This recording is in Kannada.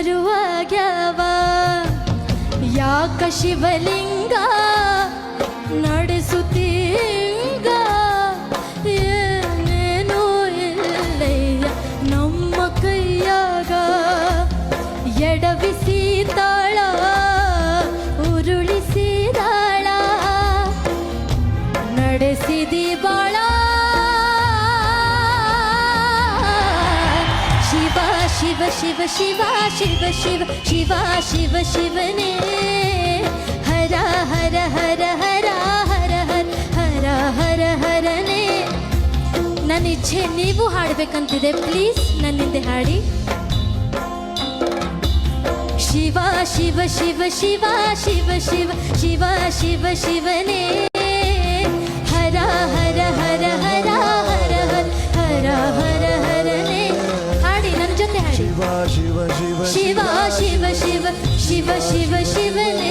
ಶುರುವಾಗ್ಯಾವ ಯಾಕ ಶಿವಲಿಂಗ ನಡೆಸುತ್ತೀಗ ಏನೇನೋ ಇಲ್ಲಯ್ಯ ನಮ್ಮ ಕೈಯಾಗ ಎಡವಿಸಿದಾಳ ಉರುಳಿಸಿದಾಳ ನಡೆಸಿದಿ ಬಾಳ ಶಿವ ಶಿವ ಶಿವ ಶಿವ ಶಿವ ಶಿವ ಶಿವ ಶಿವ ಶಿವನೇ ಹರ ಹರ ಹರ ಹರ ಹರ ಹರ ಹರ ಹರ ಹರನೇ. ನನ್ನ ಇಚ್ಛೆ ನೀವು ಹಾಡಬೇಕಂತಿದೆ, ಪ್ಲೀಸ್ ನನ್ನಿಂದೆ ಹಾಡಿ. ಶಿವ ಶಿವ ಶಿವ ಶಿವ ಶಿವ ಶಿವ ಶಿವ ಶಿವ ಶಿವನೇ ಹರ ಹರ ಹರ ಹರ ಹರ ಹರ ಹರ ಹರ ಹರನೇ. ಹಾಡಿ ನನ್ನ ಜೊತೆ ಹಾಡಿ. ಶಿವ ಶಿವ ಶಿವ ಶಿವ ಶಿವ ಶಿವ ಶಿವ ಶಿವನೇ